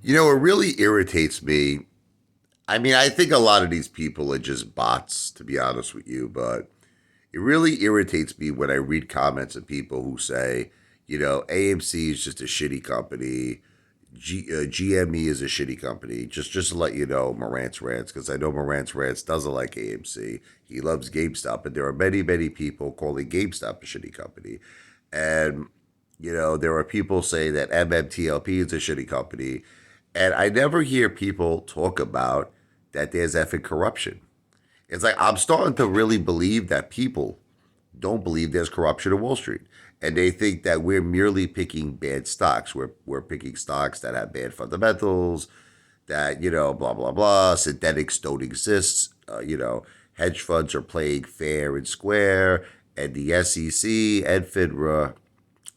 It really irritates me. I mean, I think a lot of these people are just bots, to be honest with you, but it really irritates me when I read comments of people who say, AMC is just a shitty company. GME is a shitty company. Just to let you know, Morant's Rants, because I know Morant's Rants doesn't like AMC. He loves GameStop, but there are many, many people calling GameStop a shitty company. And, there are people saying that MMTLP is a shitty company. And I never hear people talk about that there's effing corruption. It's like I'm starting to really believe that people don't believe there's corruption in Wall Street. And they think that we're merely picking bad stocks. We're picking stocks that have bad fundamentals, that, blah, blah, blah. Synthetics don't exist. Hedge funds are playing fair and square. And the SEC and FINRA,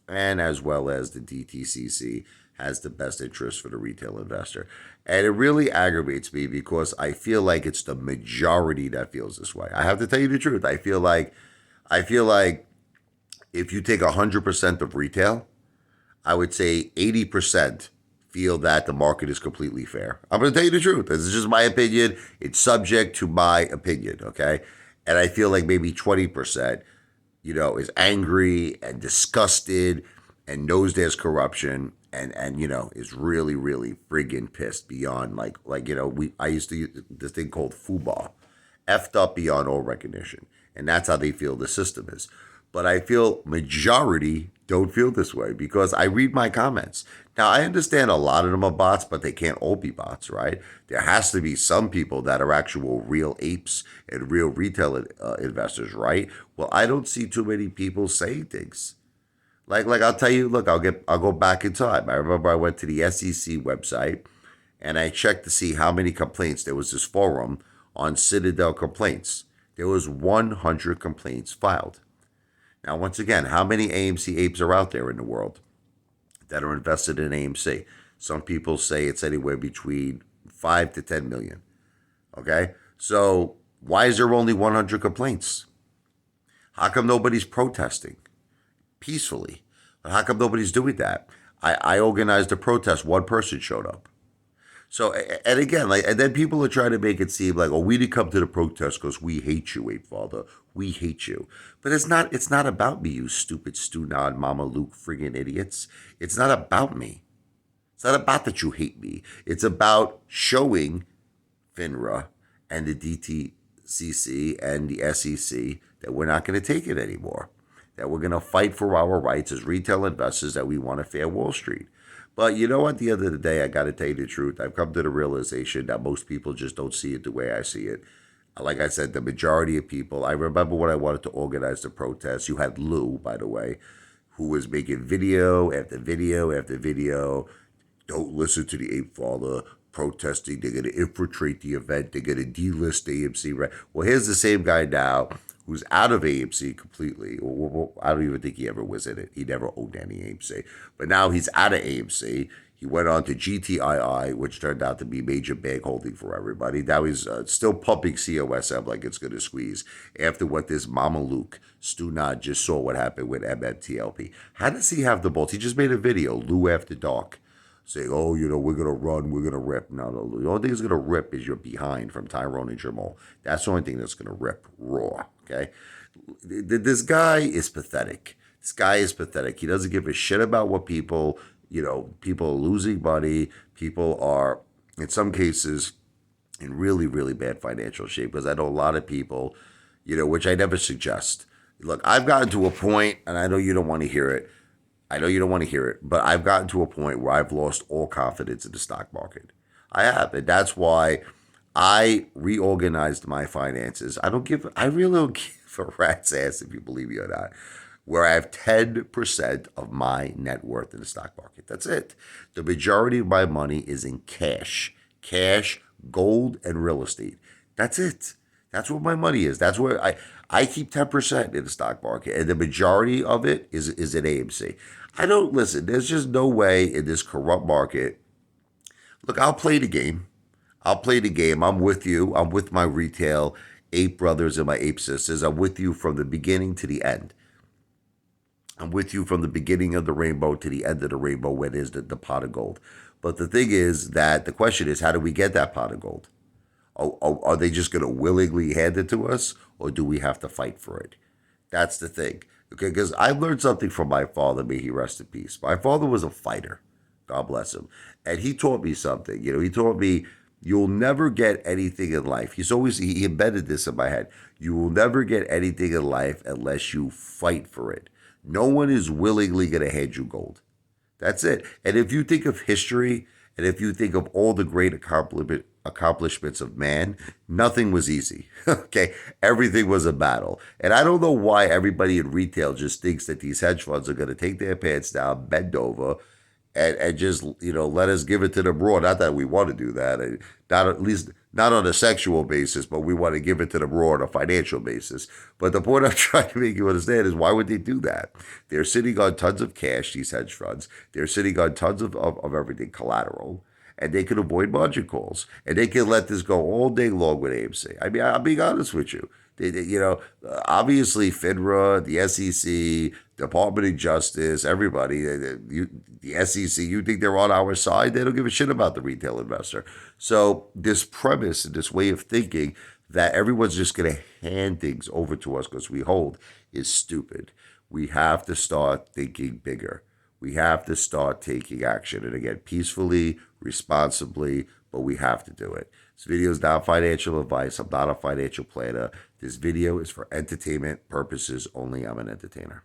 and as well as the DTCC, has the best interest for the retail investor. And it really aggravates me because I feel like it's the majority that feels this way. I have to tell you the truth. I feel like if you take 100% of retail, I would say 80% feel that the market is completely fair. I'm going to tell you the truth. This is just my opinion. It's subject to my opinion, okay? And I feel like maybe 20%, is angry and disgusted and knows there's corruption and is really really friggin' pissed beyond I used to use this thing called FUBAR, effed up beyond all recognition, and that's how they feel the system is. But I feel majority don't feel this way because I read my comments. Now I understand a lot of them are bots, but they can't all be bots, right? There has to be some people that are actual real apes and real retail investors, right? Well, I don't see too many people saying things. Like I'll tell you, look, I'll go back in time. I remember I went to the SEC website and I checked to see how many complaints. There was this forum on Citadel complaints. There was 100 complaints filed. Now, once again, how many AMC apes are out there in the world that are invested in AMC? Some people say it's anywhere between 5 to 10 million. Okay? So, why is there only 100 complaints? How come nobody's protesting peacefully? But how come nobody's doing that? I organized a protest. One person showed up. So, and again, and then people are trying to make it seem like, oh, we didn't come to the protest because we hate you, Ape Father. We hate you. But it's not. It's not about me, you stupid Stu Nod, Mama Luke, friggin' idiots. It's not about me. It's not about that you hate me. It's about showing FINRA and the DTCC and the SEC that we're not going to take it anymore. That we're going to fight for our rights as retail investors, that we want a fair Wall Street. But at the end of the day, I got to tell you the truth. I've come to the realization that most people just don't see it the way I see it. Like I said, the majority of people, I remember when I wanted to organize the protest, you had Lou, by the way, who was making video after video after video. Don't listen to the Ape Father protesting. They're going to infiltrate the event. They're going to delist AMC. Right? Well, here's the same guy now who's out of AMC completely. I don't even think he ever was in it. He never owned any AMC. But now he's out of AMC. He went on to GTII, which turned out to be major bag holding for everybody. Now he's still pumping COSM like it's going to squeeze after what this Mama Luke, Stu Nod, just saw what happened with MMTLP. How does he have the balls? He just made a video, Lou After Dark, saying, oh, we're going to run, we're going to rip. No, the only thing that's going to rip is your behind from Tyrone and Jamal. That's the only thing that's going to rip raw, okay? This guy is pathetic. This guy is pathetic. He doesn't give a shit about what people, people are losing money. People are, in some cases, in really, really bad financial shape. Because I know a lot of people, which I never suggest. Look, I've gotten to a point, and I know you don't want to hear it. But I've gotten to a point where I've lost all confidence in the stock market. I have, and that's why I reorganized my finances. I really don't give a rat's ass if you believe me or not, where I have 10% of my net worth in the stock market. That's it. The majority of my money is in cash, gold, and real estate. That's it. That's where my money is. That's where I keep 10% in the stock market, and the majority of it is in AMC. I don't listen. There's just no way in this corrupt market. Look, I'll play the game. I'm with you. I'm with my retail ape brothers and my ape sisters. I'm with you from the beginning to the end. I'm with you from the beginning of the rainbow to the end of the rainbow where there's the pot of gold. But the thing is that the question is, how do we get that pot of gold? Are they just going to willingly hand it to us, or do we have to fight for it? That's the thing. Okay, because I learned something from my father, may he rest in peace. My father was a fighter. God bless him. And he taught me something. He taught me you'll never get anything in life. He embedded this in my head. You will never get anything in life unless you fight for it. No one is willingly going to hand you gold. That's it. And if you think of history and if you think of all the great accomplishments of man, nothing was easy. Okay. Everything was a battle. And I don't know why everybody in retail just thinks that these hedge funds are going to take their pants down, bend over, and just let us give it to them raw. Not that we want to do that, not at least not on a sexual basis, but we want to give it to them raw on a financial basis. But the point I'm trying to make you understand is, why would they do that? They're sitting on tons of cash, these hedge funds. They're sitting on tons of everything, collateral, and they can avoid margin calls, and they can let this go all day long with AMC. I mean, I'm being honest with you. Obviously, FINRA, the SEC, Department of Justice, everybody, the SEC, you think they're on our side? They don't give a shit about the retail investor. So this premise and this way of thinking that everyone's just going to hand things over to us because we hold is stupid. We have to start thinking bigger. We have to start taking action. And again, peacefully, responsibly, but we have to do it. This video is not financial advice. I'm not a financial planner. This video is for entertainment purposes only. I'm an entertainer.